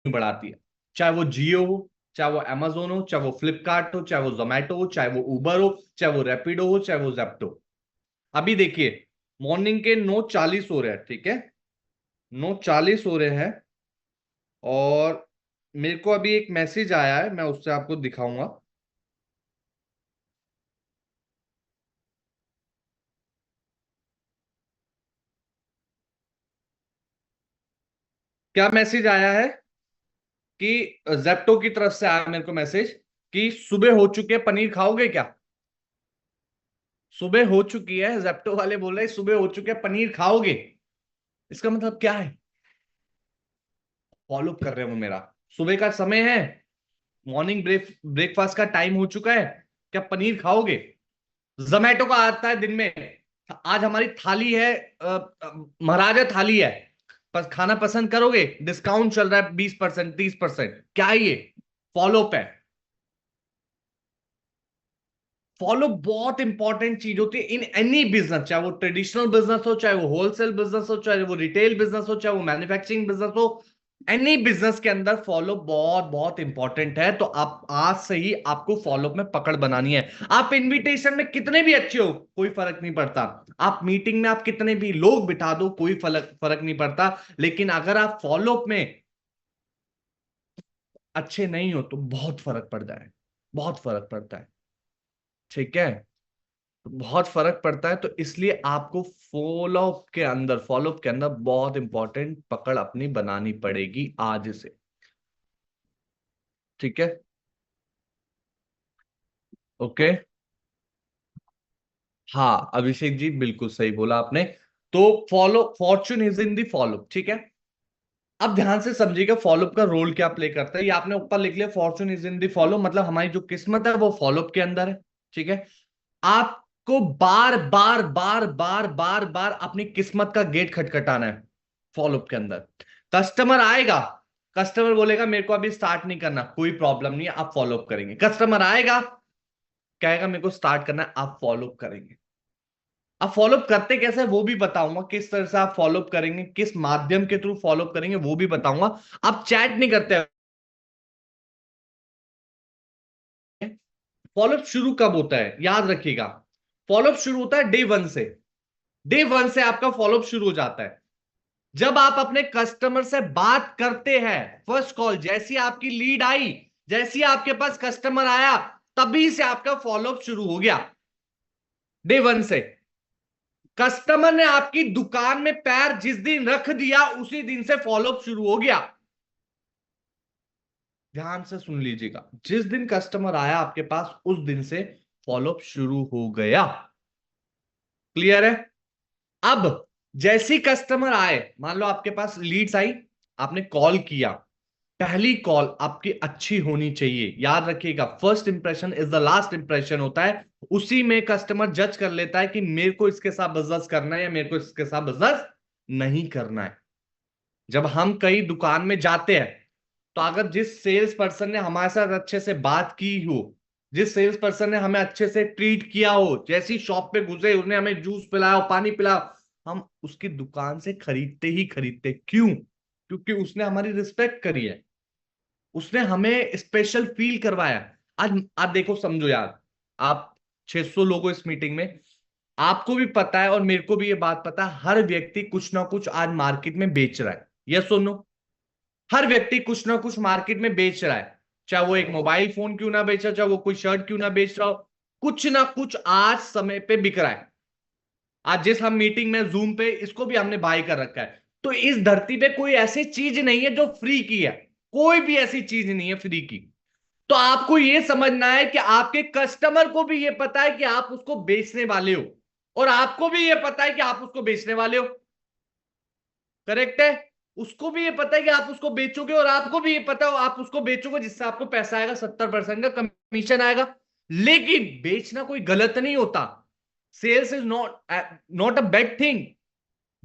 बढ़ाती है। चाहे वो जियो हो, चाहे वो अमेजोन हो, चाहे वो फ्लिपकार्ट हो, चाहे वो जोमेटो हो, चाहे वो उबर हो, चाहे वो रैपिडो हो, चाहे वो जेप्टो। अभी देखिए, मॉर्निंग के 9:40 हो रहे हैं, ठीक है, 9:40 हो रहे हैं। और मेरे को अभी एक मैसेज आया है, मैं उससे आपको दिखाऊंगा। क्या मैसेज आया है कि जेप्टो की तरफ से आया मेरे को मैसेज कि सुबह हो चुकी है, पनीर खाओगे क्या? सुबह हो चुकी है, जेप्टो वाले बोल रहे हैं सुबह हो चुकी है, पनीर खाओगे? इसका मतलब क्या है? फॉलो कर रहे हैं वो मेरा। सुबह का समय है, मॉर्निंग ब्रेकफास्ट का टाइम हो चुका है, क्या पनीर खाओगे? जोमेटो का आता है दिन में, आज हमारी थाली है, महाराजा थाली है, बस खाना पसंद करोगे, डिस्काउंट चल रहा है 20%, 30%, क्या है ये? फॉलोअप है। फॉलो बहुत इंपॉर्टेंट चीज होती है इन एनी बिजनेस, चाहे वो ट्रेडिशनल बिजनेस हो, चाहे वो होलसेल बिजनेस हो, चाहे वो रिटेल बिजनेस हो, चाहे वो मैन्युफैक्चरिंग बिजनेस हो। एनी बिजनेस के अंदर फॉलो बहुत बहुत इंपॉर्टेंट है। तो आप आज से ही आपको फॉलो में पकड़ बनानी है। आप इनविटेशन में कितने भी अच्छे हो, कोई फर्क नहीं पड़ता। आप मीटिंग में आप कितने भी लोग बिठा दो, कोई फर्क फर्क नहीं पड़ता। लेकिन अगर आप फॉलो में अच्छे नहीं हो तो बहुत फर्क पड़ता है, बहुत फर्क पड़ता है। ठीक है, बहुत फर्क पड़ता है। तो इसलिए आपको फॉलोअप के अंदर बहुत इंपॉर्टेंट पकड़ अपनी बनानी पड़ेगी आज से। ठीक है। ओके। हाँ अभिषेक जी, बिल्कुल सही बोला आपने। तो follow, Fortune is in the follow, ठीक है। अब ध्यान से समझिएगा फॉलोअप का रोल क्या प्ले करता है। ये आपने ऊपर लिख लिया, Fortune is in the follow, मतलब हमारी जो किस्मत है वो फॉलोअप के अंदर है। ठीक है। आपको बार बार बार बार बार बार अपनी किस्मत का गेट खटखटाना है फॉलोअप के अंदर। कस्टमर आएगा, कस्टमर बोलेगा मेरे को अभी स्टार्ट नहीं करना, कोई प्रॉब्लम नहीं है, आप फॉलोअप करेंगे। कस्टमर आएगा, कहेगा मेरे को स्टार्ट करना है, आप फॉलोअप करेंगे। अब फॉलोअप करते कैसे है वो भी बताऊंगा, किस तरह से आप फॉलोअप करेंगे, किस माध्यम के थ्रू फॉलोअप करेंगे वो भी बताऊंगा। आप चैट नहीं करते। फॉलोअप शुरू कब होता है याद रखिएगा, फॉलोअप शुरू होता है डे 1 से। डे 1 से आपका फॉलोअप शुरू हो जाता है। जब आप अपने कस्टमर से बात करते हैं, फर्स्ट कॉल जैसी आपकी लीड आई, जैसी आपके पास कस्टमर आया, तभी से आपका फॉलोअप शुरू हो गया। डे 1 से कस्टमर ने आपकी दुकान में पैर जिस दिन रख दिया, उसी दिन से फॉलोअप शुरू हो गया। ध्यान से सुन लीजिएगा, जिस दिन कस्टमर आया आपके पास उस दिन से फॉलोअप शुरू हो गया। क्लियर है? अब जैसी कस्टमर आए, मान लो आपके पास लीड्स आई, आपने कॉल किया, पहली कॉल आपकी अच्छी होनी चाहिए। याद रखिएगा, first impression is the last impression होता है। उसी में कस्टमर जज कर लेता है कि मेरे को इसके साथ बिजनेस करना है या मेरे को इसके साथ बिजनेस नहीं करना है। जब हम कई दुकान में जाते हैं, तो अगर जिस सेल्स पर्सन ने हमारे साथ अच्छे से बात की हो, जिस सेल्स पर्सन ने हमें अच्छे से ट्रीट किया हो, जैसी शॉप पे घुसे उसने हमें जूस पिलाया हो, पानी पिलाया हो, हम उसकी दुकान से खरीदते ही खरीदते। क्यों? क्योंकि उसने हमारी रिस्पेक्ट करी है, उसने हमें स्पेशल फील करवाया। आज आप देखो, समझो यार, आप 600 लोग हो इस मीटिंग में, आपको भी पता है और मेरे को भी ये बात पता है, हर व्यक्ति कुछ ना कुछ आज मार्केट में बेच रहा है। यस सुनो, हर व्यक्ति कुछ ना कुछ मार्केट में बेच रहा है। चाहे वो एक मोबाइल फोन क्यों ना बेच रहा हो, चाहे वो कोई शर्ट क्यों ना बेच रहा हो, कुछ ना कुछ आज समय पे बिक रहा है। आज जिस हम मीटिंग में जूम पे, इसको भी हमने बाय कर रखा है। तो इस धरती पे कोई ऐसी चीज नहीं है जो फ्री की है, कोई भी ऐसी चीज नहीं है फ्री की। तो आपको यह समझना है कि आपके कस्टमर को भी यह पता है कि आप उसको बेचने वाले हो, और आपको भी यह पता है कि आप उसको बेचने वाले हो। करेक्ट है? उसको भी ये पता है कि आप उसको बेचोगे, और आपको भी ये पता है आप उसको बेचोगे जिससे आपको पैसा आएगा, 70% का कमीशन आएगा। लेकिन बेचना कोई गलत नहीं होता। Sales is not not a bad thing.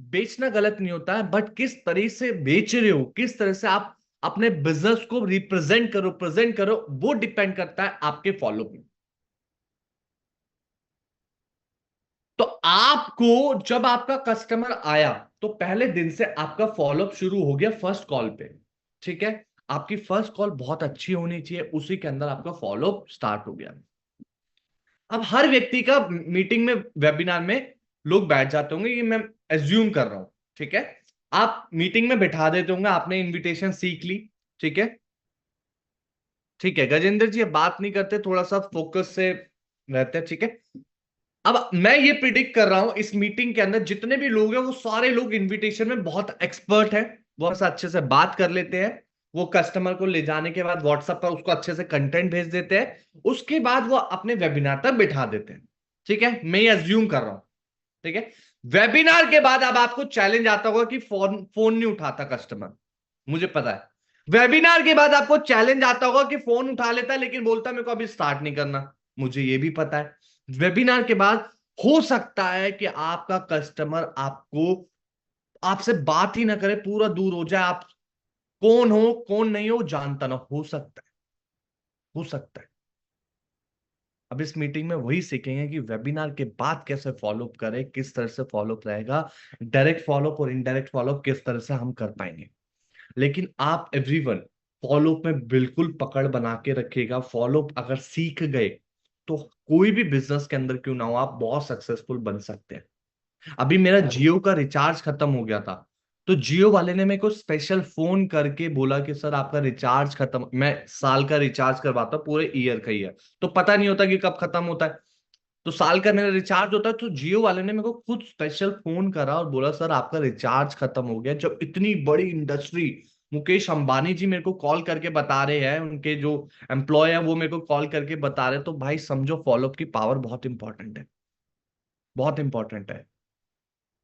बेचना गलत नहीं होता है, बट किस तरह से बेच रहे हो, किस तरह से आप अपने बिजनेस को रिप्रेजेंट करो, प्रेजेंट करो, वो डिपेंड करता है आपके फॉलो पे। तो आपको, जब आपका कस्टमर आया, तो पहले दिन से आपका फॉलोअप शुरू हो गया फर्स्ट कॉल पे। ठीक है। आपकी फर्स्ट कॉल बहुत अच्छी होनी चाहिए, उसी के अंदर आपका फॉलोअप स्टार्ट हो गया। अब हर व्यक्ति का मीटिंग में, वेबिनार में लोग बैठ जाते होंगे, ये मैं एज्यूम कर रहा हूं, ठीक है। आप मीटिंग में बैठा देते होंगे, आपने इनविटेशन सीख ली, ठीक है। ठीक है गजेंद्र जी, अब बात नहीं करते, थोड़ा सा फोकस से रहते हैं, ठीक है। अब मैं ये प्रिडिक्ट कर रहा हूं, इस मीटिंग के अंदर जितने भी लोग हैं वो सारे लोग इनविटेशन में बहुत एक्सपर्ट हैं, बहुत सा अच्छे से बात कर लेते हैं। वो कस्टमर को ले जाने के बाद व्हाट्सएप पर उसको अच्छे से कंटेंट भेज देते हैं, उसके बाद वो अपने वेबिनार तक बिठा देते हैं, ठीक है। मैं ये अज्यूम कर रहा हूं, ठीक है। वेबिनार के बाद अब आपको चैलेंज आता होगा कि फोन फोन नहीं उठाता कस्टमर, मुझे पता है। वेबिनार के बाद आपको चैलेंज आता होगा कि फोन उठा लेता है लेकिन बोलता है मेरे को अभी स्टार्ट नहीं करना, मुझे ये भी पता है। वेबिनार के बाद हो सकता है कि आपका कस्टमर आपको, आपसे बात ही ना करे, पूरा दूर हो जाए, आप कौन हो कौन नहीं हो जानता ना, हो सकता है, हो सकता है। अब इस मीटिंग में वही सीखेंगे कि वेबिनार के बाद कैसे फॉलोअप करें, किस तरह से फॉलोअप रहेगा, डायरेक्ट फॉलोअप और इनडायरेक्ट फॉलोअप किस तरह से हम कर पाएंगे। लेकिन आप एवरीवन फॉलोअप में बिल्कुल पकड़ बना के रखिएगा। फॉलोअप अगर सीख गए तो कोई भी बिजनेस के अंदर क्यों ना हो, आप बहुत सक्सेसफुल बन सकते हैं। अभी मेरा जियो का रिचार्ज खत्म हो गया था, तो जियो वाले ने मेरे को स्पेशल फोन करके बोला कि सर आपका रिचार्ज खत्म, मैं साल का रिचार्ज करवाता हूं, पूरे ईयर का ही है, तो पता नहीं होता कि कब खत्म होता है। तो साल का मेरा रिचार्ज होता है, तो जियो वाले ने मेरे को खुद स्पेशल फोन करा और बोला सर आपका रिचार्ज खत्म हो गया। जब इतनी बड़ी इंडस्ट्री, मुकेश अंबानी जी मेरे को कॉल करके बता रहे हैं, उनके जो एम्प्लॉय है वो मेरे को कॉल करके बता रहे हैं, तो भाई समझो फॉलोअप की पावर बहुत इंपॉर्टेंट है, बहुत इंपॉर्टेंट है।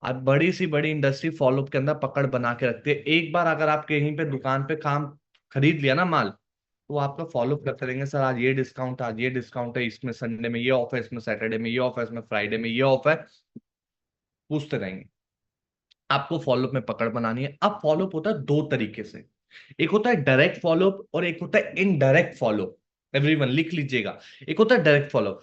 अब बड़ी सी बड़ी इंडस्ट्री फॉलोअप के अंदर पकड़ बना के रखती है। एक बार अगर आप कहीं पे दुकान पे काम खरीद लिया ना माल, तो आपका फॉलोअप करते रहेंगे, सर आज ये डिस्काउंट, आज ये डिस्काउंट है, इसमें संडे में ये ऑफ है, इसमें सैटरडे में ये ऑफ है, इसमें फ्राइडे में ये ऑफ है, पूछते रहेंगे। आपको फॉलोअप में पकड़ बनानी है। अब फॉलोअप होता है दो तरीके से, एक होता है डायरेक्ट फॉलोअप और एक होता है इनडायरेक्ट फॉलोअप। एवरीवन लिख लीजिएगा, एक होता है डायरेक्ट फॉलोअप।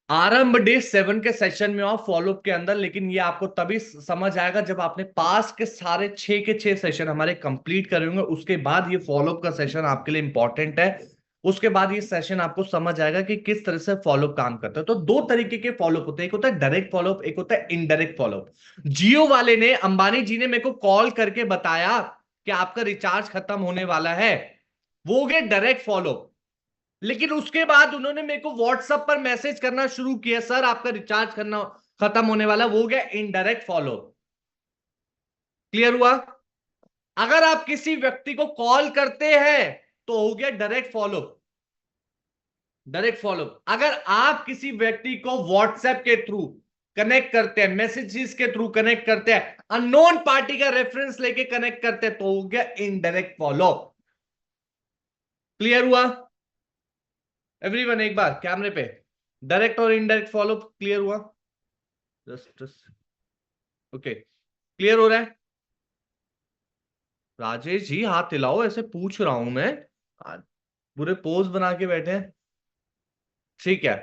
आरंभ डे 7 के सेशन में आप फॉलोअप के अंदर, लेकिन ये आपको तभी समझ आएगा जब आपने पास के सारे 6 के 6 सेशन हमारे कंप्लीट करे होंगे, उसके बाद ये फॉलोअप का सेशन आपके लिए इंपॉर्टेंट है। उसके बाद ये सेशन आपको समझ आएगा कि किस तरह से फॉलोअप काम करता है। तो दो तरीके के फॉलोअप होते हैं, एक होता है डायरेक्ट फॉलोअप, एक होता है इनडायरेक्ट फॉलोअप। जियो वाले ने, अंबानी जी ने मेरे को कॉल करके बताया कि आपका रिचार्ज खत्म होने वाला है, वो हो गया डायरेक्ट फॉलोअप। लेकिन उसके बाद उन्होंने मेरे को व्हाट्सएप पर मैसेज करना शुरू किया, सर आपका रिचार्ज करना खत्म होने वाला, वो हो गया इनडायरेक्ट फॉलो। क्लियर हुआ? अगर आप किसी व्यक्ति को कॉल करते हैं तो हो गया डायरेक्ट फॉलो, डायरेक्ट फॉलो। अगर आप किसी व्यक्ति को व्हाट्सएप के थ्रू कनेक्ट करते हैं, मैसेजेस के थ्रू कनेक्ट करते हैं, अननोन पार्टी का रेफरेंस लेके कनेक्ट करते हैं, तो हो गया इनडायरेक्ट फॉलो। क्लियर हुआ एवरीवन? एक बार कैमरे पे डायरेक्ट और इनडायरेक्ट फॉलो क्लियर हुआ? जस्ट ओके, क्लियर हो रहा है? राजेश जी हाथ हिलाओ, ऐसे पूछ रहा हूं मैं, आ, पूरे पोज बना के बैठे हैं, ठीक है।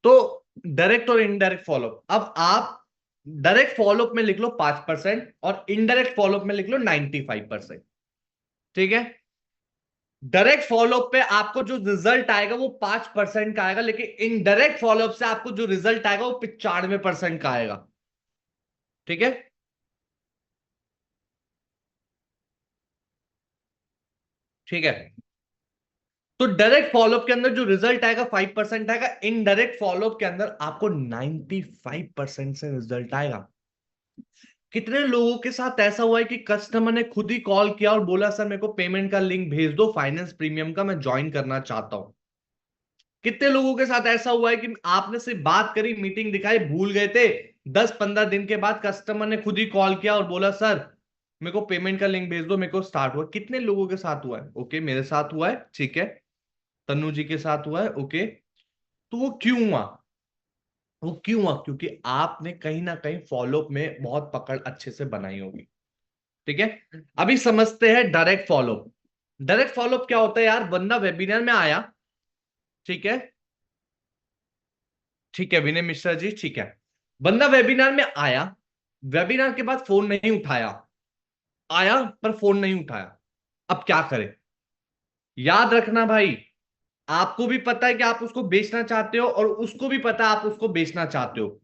तो डायरेक्ट और इनडायरेक्ट फॉलोअप, अब आप डायरेक्ट फॉलोअप में लिख लो 5% और इनडायरेक्ट फॉलोअप में लिख लो 95%, ठीक है। डायरेक्ट फॉलोअप पे आपको जो रिजल्ट आएगा वो 5% का आएगा, लेकिन इनडायरेक्ट फॉलोअप से आपको जो रिजल्ट आएगा वो 95% का आएगा, ठीक है। ठीक है, तो डायरेक्ट फॉलोअप के अंदर जो रिजल्ट आएगा 5% आएगा, इनडायरेक्ट फॉलोअप के अंदर आपको 95% से रिजल्ट आएगा। कितने लोगों के साथ ऐसा हुआ है कि कस्टमर ने खुद ही कॉल किया और बोला सर मेरे को पेमेंट का लिंक भेज दो, फाइनेंस प्रीमियम का मैं ज्वाइन करना चाहता हूं। कितने लोगों के साथ ऐसा हुआ है कि आपने सिर्फ बात करी, मीटिंग दिखाई, भूल गए थे, 10-15 दिन के बाद कस्टमर ने खुद ही कॉल किया और बोला सर मेरे को पेमेंट का लिंक भेज दो, मेरे को स्टार्ट हुआ। कितने लोगों के साथ हुआ है? ओके, मेरे साथ हुआ है, ठीक है। तन्नू जी के साथ हुआ है, ओके। तो वो क्यों हुआ? वो क्यों हुआ? क्योंकि आपने कहीं ना कहीं फॉलोअप में बहुत पकड़ अच्छे से बनाई होगी, ठीक है। अभी समझते हैं डायरेक्ट फॉलोअप। डायरेक्ट फॉलोअप क्या होता है यार? बंदा वेबिनार में आया, ठीक है, ठीक है विनय मिश्रा जी, ठीक है। बंदा वेबिनार में आया, वेबिनार के बाद फोन नहीं उठाया, आया पर फोन नहीं उठाया, अब क्या करे? याद रखना भाई, आपको भी पता है कि आप उसको बेचना चाहते हो और उसको भी पता है आप उसको बेचना चाहते हो।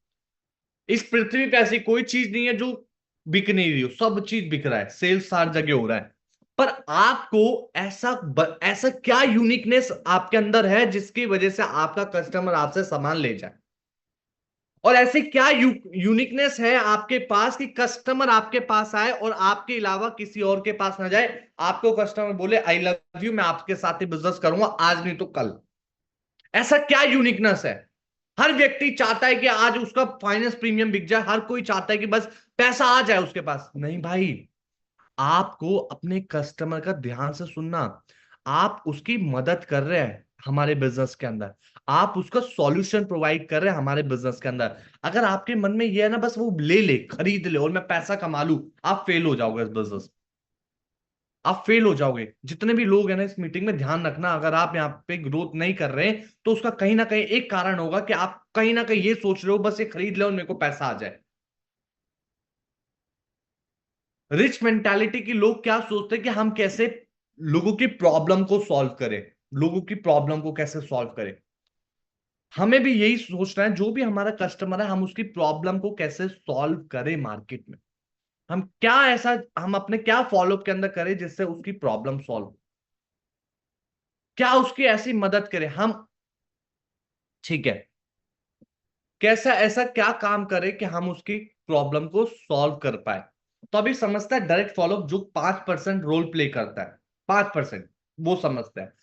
इस पृथ्वी पे ऐसी कोई चीज नहीं है जो बिक नहीं रही हो, सब चीज बिक रहा है, सेल्स हर जगह हो रहा है। पर आपको ऐसा क्या यूनिकनेस आपके अंदर है जिसकी वजह से आपका कस्टमर आपसे सामान ले जाए? और ऐसे क्या यूनिकनेस है आपके पास कि कस्टमर आपके पास आए और आपके अलावा किसी और के पास ना जाए? आपको कस्टमर बोले आई लव यू, मैं आपके साथ ही बिजनेस करूंगा, आज नहीं तो कल। ऐसा क्या यूनिकनेस है? हर व्यक्ति चाहता है कि आज उसका फाइनेंस प्रीमियम बिक जाए, हर कोई चाहता है कि बस पैसा आ जाए उसके पास। नहीं भाई, आपको अपने कस्टमर का ध्यान से सुनना। आप उसकी मदद कर रहे हैं हमारे बिजनेस के अंदर, आप उसका सॉल्यूशन प्रोवाइड कर रहे हैं हमारे बिजनेस के अंदर। अगर आपके मन में यह है ना बस वो ले ले, खरीद ले और मैं पैसा कमा लूं, आप फेल हो जाओगे इस बिजनेस। आप फेल हो जाओगे। जितने भी लोग हैं ना इस मीटिंग में, ध्यान रखना, अगर आप यहाँ पे ग्रोथ नहीं कर रहे तो उसका कहीं ना कहीं एक कारण होगा कि आप कहीं ना कहीं ये सोच रहे हो बस ये खरीद ले और मेरे को पैसा आ जाए। रिच मेंटालिटी की लोग क्या सोचते हैं कि हम कैसे लोगों की प्रॉब्लम को सॉल्व करें, लोगों की प्रॉब्लम को कैसे सॉल्व करें। हमें भी यही सोचना है, जो भी हमारा कस्टमर है हम उसकी प्रॉब्लम को कैसे सॉल्व करें मार्केट में। हम क्या ऐसा, हम अपने क्या फॉलोअप के अंदर करें जिससे उसकी प्रॉब्लम सॉल्व, क्या उसकी ऐसी मदद करें हम। ठीक है, कैसा ऐसा क्या काम करें कि हम उसकी प्रॉब्लम को सॉल्व कर पाए। तो अभी समझता है डायरेक्ट फॉलोअप जो 5% रोल प्ले करता है, 5% वो समझता है।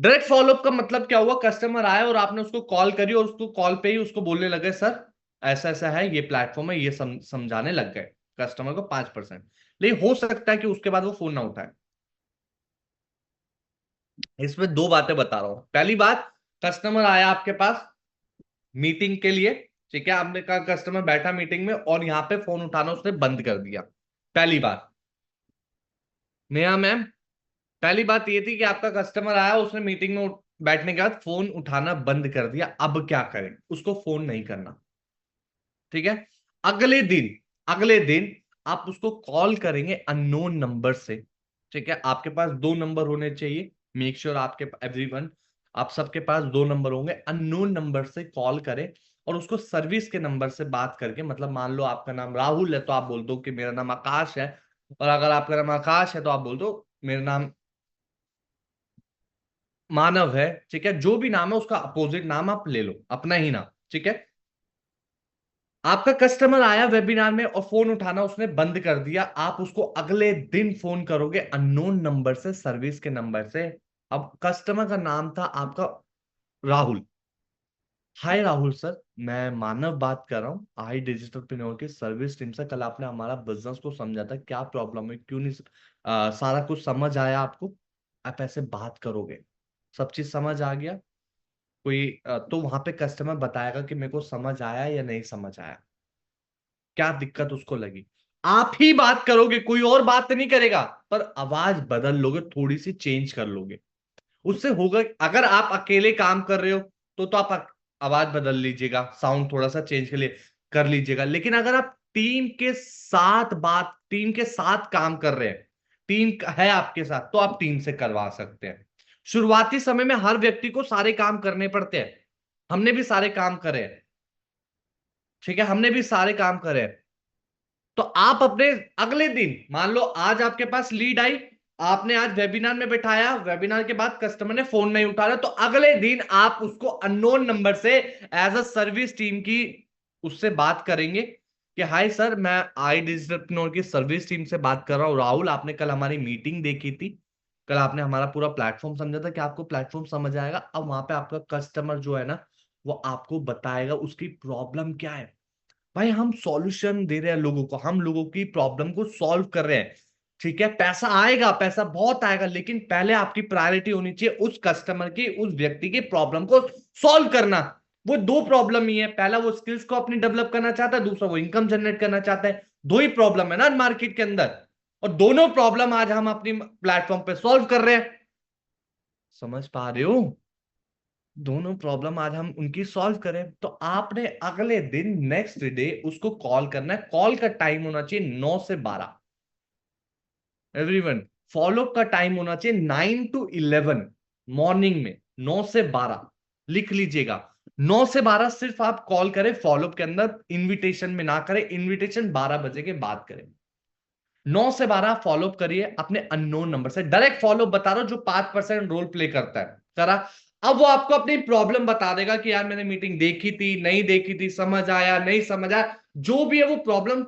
डायरेक्ट फॉलोअप का मतलब क्या हुआ? कस्टमर आया और आपने उसको कॉल करी और उसको कॉल पे ही उसको बोलने लगे सर ऐसा ऐसा है, ये प्लेटफॉर्म है, ये समझाने लग गए कस्टमर को 5%। लेकिन हो सकता है कि उसके बाद वो फोन ना उठाए। इसमें दो बातें बता रहा हूं। पहली बात, कस्टमर आया आपके पास मीटिंग के लिए, ठीक है, आपने कहा कस्टमर बैठा मीटिंग में और यहाँ पे फोन उठाना उसने बंद कर दिया। पहली बात, नेहा मैम, पहली बात ये थी कि आपका कस्टमर आया, उसने मीटिंग में बैठने के बाद फोन उठाना बंद कर दिया। अब क्या करें? उसको फोन नहीं करना, ठीक है। अगले दिन, अगले दिन आप उसको कॉल करेंगे अननोन नंबर से, ठीक है। आपके पास दो नंबर होने चाहिए, मेक श्योर आपके एवरीवन, आप सबके पास दो नंबर होंगे। अननोन नंबर से कॉल करें और उसको सर्विस के नंबर से बात करके, मतलब मान लो आपका नाम राहुल है तो आप बोल दो कि मेरा नाम आकाश है। और अगर आपका नाम आकाश है तो आप बोल दो मेरा नाम मानव है, ठीक है। जो भी नाम है उसका अपोजिट नाम आप ले लो, अपना ही नाम, ठीक है। आपका कस्टमर आया वेबिनार में और फोन उठाना उसने बंद कर दिया, आप उसको अगले दिन फोन करोगे अननोन नंबर से, सर्विस के नंबर से। अब कस्टमर का नाम था आपका राहुल। हाय राहुल सर, मैं मानव बात कर रहा हूँ आई डिजिटल पिनोर की सर्विस टीम से। कल आपने हमारा बिजनेस को समझा था, क्या प्रॉब्लम है, क्यों नहीं सारा कुछ समझ आया आपको? आप ऐसे बात करोगे, सब चीज समझ आ गया कोई तो वहां पे कस्टमर बताएगा कि मेरे को समझ आया या नहीं समझ आया, क्या दिक्कत उसको लगी। आप ही बात करोगे, कोई और बात नहीं करेगा। पर आवाज बदल लोगे, थोड़ी सी चेंज कर लोगे, उससे होगा। अगर आप अकेले काम कर रहे हो तो आप आवाज बदल लीजिएगा, साउंड थोड़ा सा चेंज कर लीजिएगा। लेकिन अगर आप टीम के साथ काम कर रहे हैं, टीम है आपके साथ, तो आप टीम से करवा सकते हैं। शुरुआती समय में हर व्यक्ति को सारे काम करने पड़ते हैं, हमने भी सारे काम करे हैं, ठीक है, हमने भी सारे काम करे हैं। तो आप अपने अगले दिन, मान लो आज आपके पास लीड आई, आपने आज वेबिनार में बैठाया, वेबिनार के बाद कस्टमर ने फोन नहीं उठाया, तो अगले दिन आप उसको अननोन नंबर से एज अ सर्विस टीम की उससे बात करेंगे कि हाय सर, मैं आई डिजिटल की सर्विस टीम से बात कर रहा हूँ राहुल, आपने कल हमारी मीटिंग देखी थी, कल आपने हमारा पूरा प्लेटफॉर्म समझा था कि आपको प्लेटफॉर्म समझ आएगा। अब वहां पे आपका कस्टमर जो है ना, वो आपको बताएगा उसकी प्रॉब्लम क्या है। भाई हम सॉल्यूशन दे रहे हैं लोगों को, हम लोगों की प्रॉब्लम को सॉल्व कर रहे हैं, ठीक है। पैसा आएगा, पैसा बहुत आएगा, लेकिन पहले आपकी प्रायोरिटी होनी चाहिए उस कस्टमर की, उस व्यक्ति की प्रॉब्लम को सॉल्व करना। वो दो प्रॉब्लम ही है, पहला वो स्किल्स को अपनी डेवलप करना चाहता है, दूसरा वो इनकम जनरेट करना चाहता है। दो ही प्रॉब्लम है ना मार्केट के अंदर, और दोनों प्रॉब्लम आज हम अपनी प्लेटफॉर्म पे सॉल्व कर रहे हैं। समझ पा रहे हो? दोनों प्रॉब्लम आज हम उनकी सॉल्व करें, तो आपने अगले दिन नेक्स्ट डे उसको कॉल करना है। कॉल का टाइम होना चाहिए 9 से 12। एवरीवन फॉलोअप का टाइम होना चाहिए 9 to 11 मॉर्निंग में, 9 से 12। लिख लीजिएगा, 9 से 12 सिर्फ आप कॉल करें फॉलोअप के अंदर, इनविटेशन में ना करें, इनविटेशन 12 बजे के बाद करें। 9 से 12 फॉलोअप करिए अपने अननोन नंबर से, डायरेक्ट फॉलोअप बता रहा हूं, जो 5% रोल प्ले करता है करा। अब वो आपको अपनी प्रॉब्लम बता देगा कि यार मैंने मीटिंग देखी थी, नहीं देखी थी, समझ आया नहीं समझ आया, जो भी है वो प्रॉब्लम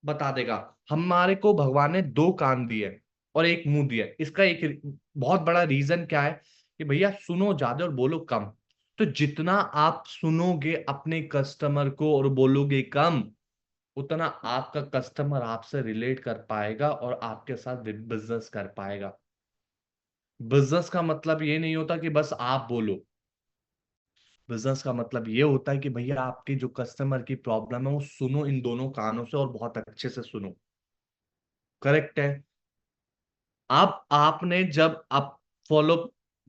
बता देगा। हमारे को भगवान ने 2 कान दिए और एक मुंह दिया, इसका एक बहुत बड़ा रीजन क्या है कि भैया सुनो ज्यादा और बोलो कम। तो जितना आप सुनोगे अपने कस्टमर को और बोलोगे कम, उतना आपका कस्टमर आपसे रिलेट कर पाएगा और आपके साथ बिजनेस कर पाएगा। बिजनेस का मतलब ये नहीं होता कि बस आप बोलो, बिजनेस का मतलब ये होता है कि भैया आपके जो कस्टमर की प्रॉब्लम है वो सुनो इन दोनों कानों से और बहुत अच्छे से सुनो। करेक्ट है। आप आपने जब आप फॉलो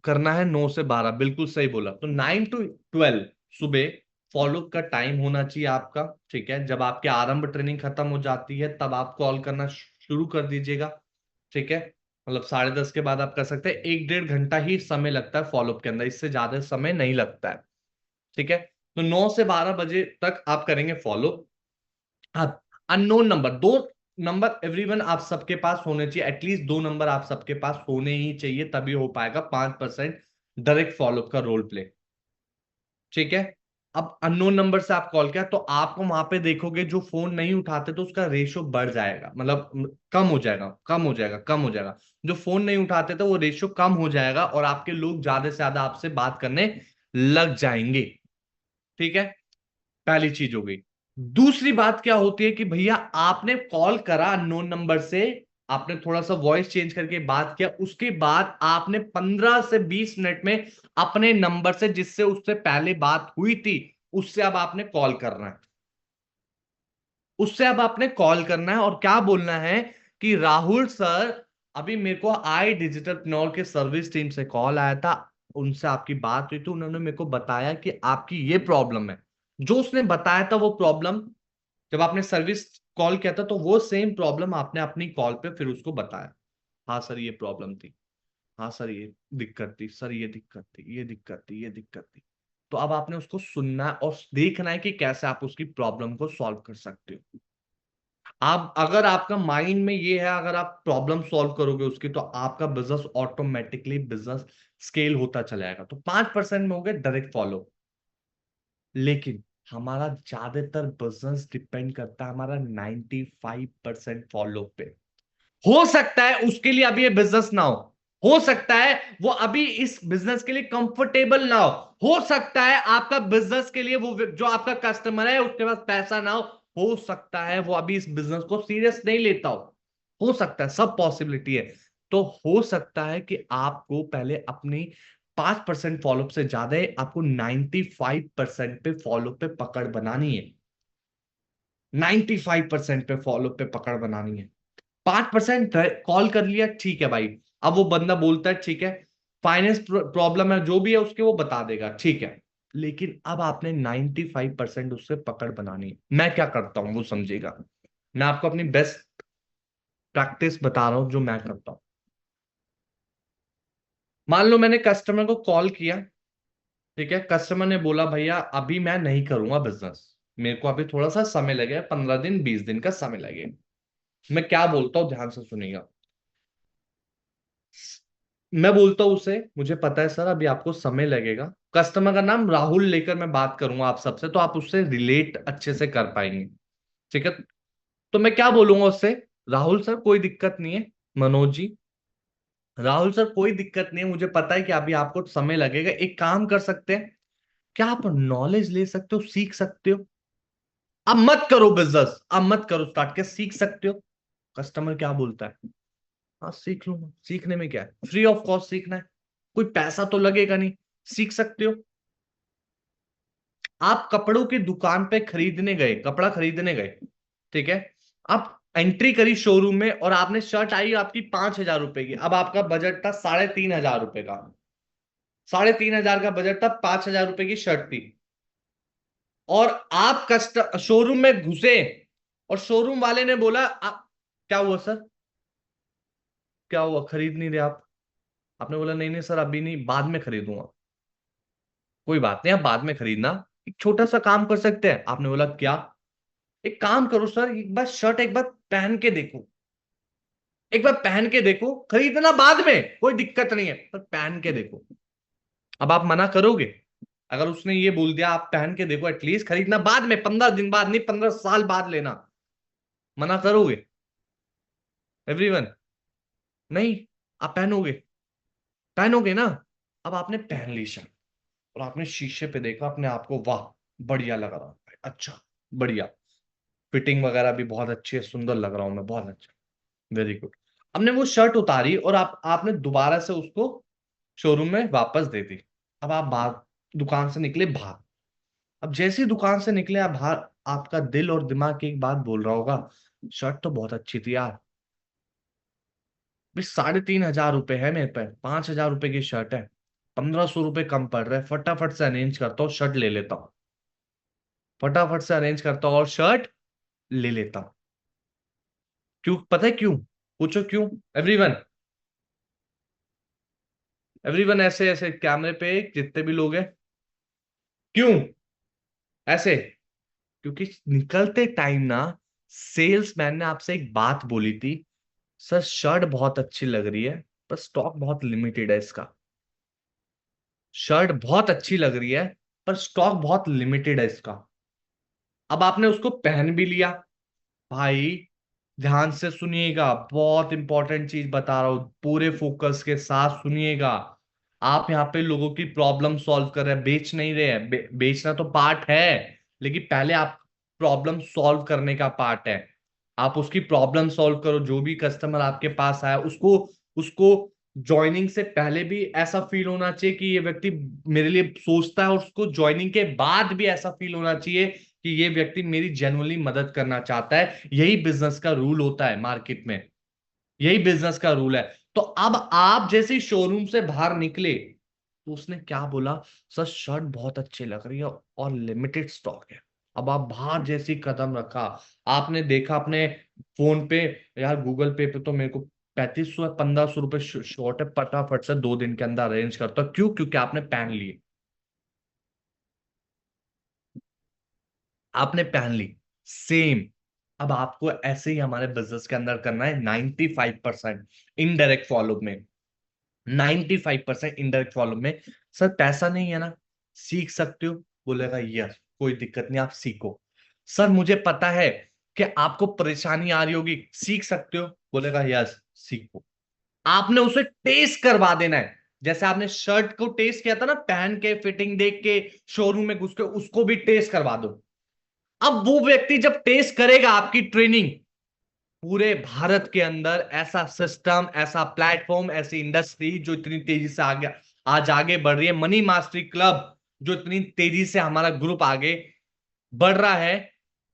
करना है 9 से 12, बिल्कुल सही बोला। तो 9 to 12 सुबह फॉलो का टाइम होना चाहिए आपका। ठीक है, जब आपकी आरंभ ट्रेनिंग खत्म हो जाती है तब आप कॉल करना शुरू कर दीजिएगा। ठीक है, मतलब 10:30 के बाद आप कर सकते हैं। 1-1.5 घंटा ही समय लगता है फॉलोअप के अंदर, इससे ज्यादा समय नहीं लगता है। ठीक है, तो 9 से 12 बजे तक आप करेंगे फॉलो। अब अननोन नंबर, 2 नंबर एवरीवन आप सबके पास होने चाहिए, एटलीस्ट 2 नंबर आप सबके पास होने ही चाहिए, तभी हो पाएगा 5% डायरेक्ट फॉलोअप का रोल प्ले। ठीक है, अब अननोन नंबर से आप कॉल किया तो आपको वहां पे देखोगे जो फोन नहीं उठाते तो उसका रेशियो बढ़ जाएगा, मतलब कम हो जाएगा, कम हो जाएगा, कम हो जाएगा। जो फोन नहीं उठाते तो वो रेशियो कम हो जाएगा और आपके लोग ज्यादा से ज्यादा आपसे बात करने लग जाएंगे। ठीक है, पहली चीज हो गई। दूसरी बात क्या होती है कि भैया आपने कॉल करा अननोन नंबर से, आपने थोड़ा सा वॉइस चेंज करके बात किया, उसके बाद आपने 15 से 20 मिनट में अपने नंबर से जिससे उससे पहले बात हुई थी उससे अब आपने कॉल करना है, उससे अब आपने कॉल करना है और क्या बोलना है कि राहुल सर, अभी मेरे को आई डिजिटल प्नॉल के सर्विस टीम से कॉल आया था, उनसे आपकी बात हुई थी, उन्होंने मेरे को बताया कि आपकी ये प्रॉब्लम है। जो उसने बताया था वो प्रॉब्लम, जब आपने सर्विस कॉल किया था तो वो सेम प्रॉब्लम आपने अपनी कॉल पे फिर उसको बताया। हाँ सर ये प्रॉब्लम थी, हाँ सर ये दिक्कत थी, सर ये दिक्कत थी, ये दिक्कत थी, ये दिक्कत थी। तो अब आपने उसको सुनना है और देखना है कि कैसे आप उसकी प्रॉब्लम को सॉल्व कर सकते हो। आप अगर आपका माइंड में ये है, अगर आप प्रॉब्लम सॉल्व करोगे उसकी, तो आपका बिजनेस ऑटोमेटिकली बिजनेस स्केल होता चला जाएगा। तो 5% में हो गए डायरेक्ट फॉलो। लेकिन हमारा ज्यादातर बिजनेस डिपेंड करता है हमारा 95% फॉलो पे। हो सकता है उसके लिए अभी ये बिजनेस ना हो सकता है वो अभी इस बिजनेस के लिए कंफर्टेबल ना हो सकता है आपका बिजनेस के लिए वो जो आपका कस्टमर है उसके पास पैसा ना हो सकता है वो अभी इस बिजनेस को सीरियस नहीं लेता हो सकता है, सब पॉसिबिलिटी है। तो हो सकता है कि आपको पहले अपनी 5% फॉलोअप से ज्यादा है, आपको 95% पे फॉलोअप पे पकड़ बनानी है। 95% पे फॉलोअप पे पकड़ बनानी है। 5% कॉल कर लिया, ठीक है भाई। अब वो बंदा बोलता है ठीक है, फाइनेंस प्रॉब्लम है जो भी है उसके वो बता देगा, ठीक है। लेकिन अब आपने 95% उससे पकड़ बनानी है। मैं क्या करता हूं वो समझेगा। मैं आपको अपनी बेस्ट प्रैक्टिस बता रहा हूं जो मैं करता हूं। मान लो मैंने कस्टमर को कॉल किया, ठीक है, कस्टमर ने बोला भैया अभी मैं नहीं करूंगा बिजनेस, मेरे को अभी थोड़ा सा समय लगेगा, 15 दिन 20 दिन का समय लगेगा। मैं क्या बोलता हूँ ध्यान से सुनिएगा। मैं बोलता हूं उसे, मुझे पता है सर अभी आपको समय लगेगा, कस्टमर का नाम राहुल लेकर मैं बात करूंगा आप सबसे, तो आप उससे रिलेट अच्छे से कर पाएंगे। ठीक है, तो मैं क्या बोलूंगा उससे, राहुल सर कोई दिक्कत नहीं है, मनोज जी, राहुल सर कोई दिक्कत नहीं है, मुझे पता है कि अभी आपको समय लगेगा, एक काम कर सकते हैं, क्या आप नॉलेज ले सकते हो, सीख सकते हो। अब मत करो बिजनेस, अब मत करो स्टार्ट, क्या सीख सकते हो। कस्टमर क्या बोलता है, हाँ सीख लूंगा, सीखने में क्या है, फ्री ऑफ कॉस्ट सीखना है, कोई पैसा तो लगेगा नहीं, सीख सकते हो। आप कपड़ों की दुकान पे खरीदने गए, कपड़ा खरीदने गए, ठीक है, आप एंट्री करी शोरूम में और आपने शर्ट आई आपकी 5,000 रुपए की, अब आपका बजट था 3,500 रुपए का, 3,500 का बजट था, 5,000 रुपए की शर्ट थी। और आप कस्ट शोरूम में घुसे और शोरूम वाले ने बोला क्या हुआ सर, क्या हुआ, खरीद नहीं रहे आप? आपने बोला नहीं नहीं सर अभी नहीं, बाद में खरीदूंगा। कोई बात नहीं, आप बाद में खरीदना। एक छोटा सा काम कर सकते हैं। आपने बोला क्या? एक काम करो सर, एक बार शर्ट एक बार पहन के देखो, एक बार पहन के देखो, खरीदना बाद में कोई दिक्कत नहीं है, पर पहन के देखो। अब आप मना करोगे? अगर उसने ये बोल दिया आप पहन के देखो, एटलीस्ट खरीदना बाद में, 15 दिन बाद नहीं, 15 साल बाद लेना, मना करोगे? एवरीवन? नहीं। आप पहनोगे? पहनोगे ना? अब आपने पहन ली शर्ट, और आपने शीशे पे देखा अपने आप को, वाह बढ़िया लग रहा है, अच्छा बढ़िया, फिटिंग वगैरह भी बहुत अच्छी है, सुंदर लग रहा हूं मैं, बहुत अच्छा, वेरी गुड। हमने वो शर्ट उतारी और आपने दोबारा से उसको शोरूम में वापस दे दी। अब आप बाहर, दुकान से निकले बाहर। अब जैसे ही दुकान से निकले आप बाहर, आपका दिल और दिमाग एक बात बोल रहा होगा, शर्ट तो बहुत अच्छी थी यार, भाई 3,500 रुपए है मेरे पे, 5,000 रुपए की शर्ट है, 1,500 रुपए कम पड़ रहा है, फटाफट से अरेंज करता हूँ शर्ट ले लेता हूँ, फटाफट से अरेंज करता हूँ और शर्ट ले लेता हूँ। क्यों, पता है क्यों? पूछो क्यों? एवरीवन, एवरीवन ऐसे ऐसे कैमरे पे जितने भी लोग हैं, क्यों ऐसे? क्योंकि निकलते टाइम ना, सेल्समैन ने आपसे एक बात बोली थी, सर शर्ट बहुत अच्छी लग रही है, पर स्टॉक बहुत लिमिटेड है इसका। शर्ट बहुत अच्छी लग रही है, पर स्टॉक बहुत लिमिटेड है इसका। अब आपने उसको पहन भी लिया। भाई ध्यान से सुनिएगा, बहुत इंपॉर्टेंट चीज बता रहा हूं, पूरे फोकस के साथ सुनिएगा। आप यहाँ पे लोगों की प्रॉब्लम सॉल्व कर रहे हैं, बेच नहीं रहे हैं। बेचना तो पार्ट है, लेकिन पहले आप प्रॉब्लम सॉल्व करने का पार्ट है। आप उसकी प्रॉब्लम सॉल्व करो, जो भी कस्टमर आपके पास आया उसको उसको ज्वाइनिंग से पहले भी ऐसा फील होना चाहिए कि ये व्यक्ति मेरे लिए सोचता है, और उसको ज्वाइनिंग के बाद भी ऐसा फील होना चाहिए कि ये व्यक्ति मेरी जेन्युइनली मदद करना चाहता है। यही बिजनेस का रूल होता है मार्केट में, यही बिजनेस का रूल है। तो अब आप जैसे ही शोरूम से बाहर निकले, तो उसने क्या बोला, सर शर्ट बहुत अच्छी लग रही है और लिमिटेड स्टॉक है। अब आप बाहर जैसे ही कदम रखा, आपने देखा अपने फोन पे, यार गूगल पे पे तो मेरे को 3,500 या 1,500 रुपए शॉर्ट है, फटाफट से 2 दिन के अंदर अरेंज करता। क्यों? क्योंकि आपने पहन लिए, आपने पहन ली। सेम अब आपको ऐसे ही हमारे बिजनेस के अंदर करना है, 95% इनडायरेक्ट फॉलो में, 95% इनडायरेक्ट फॉलो में। सर पैसा नहीं है ना, सीख सकते हो? बोलेगा यस, कोई दिक्कत नहीं, आप सीखो। सर मुझे पता है कि आपको परेशानी आ रही होगी, सीख सकते हो? बोलेगा यस, सीखो। आपने उसे टेस्ट करवा देना है, जैसे आपने शर्ट को टेस्ट किया था ना, पहन के फिटिंग देख के शोरूम में घुस के, उसको भी टेस्ट करवा दो। अब वो व्यक्ति जब टेस्ट करेगा आपकी ट्रेनिंग, पूरे भारत के अंदर ऐसा सिस्टम, ऐसा प्लेटफॉर्म, ऐसी इंडस्ट्री जो इतनी तेजी से आगे आज आगे बढ़ रही है, मनी मास्टरी क्लब जो इतनी तेजी से हमारा ग्रुप आगे बढ़ रहा है,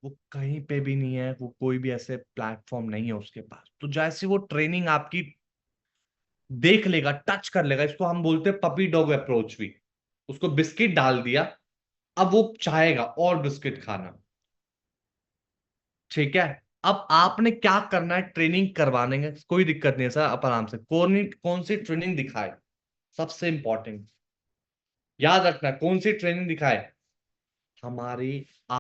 वो कहीं पे भी नहीं है, वो कोई भी ऐसे प्लेटफॉर्म नहीं है उसके पास। तो जैसे वो ट्रेनिंग आपकी देख लेगा, टच कर लेगा, इसको हम बोलते हैं पपी डॉग अप्रोच भी, उसको बिस्किट डाल दिया, अब वो चाहेगा और बिस्किट खाना। ठीक है? अब आपने क्या करना है, ट्रेनिंग करवाने में कोई दिक्कत नहीं है सर, आप आराम से, कौन कौन सी ट्रेनिंग दिखाए, सबसे इंपॉर्टेंट याद रखना, कौन सी ट्रेनिंग दिखाए? हमारी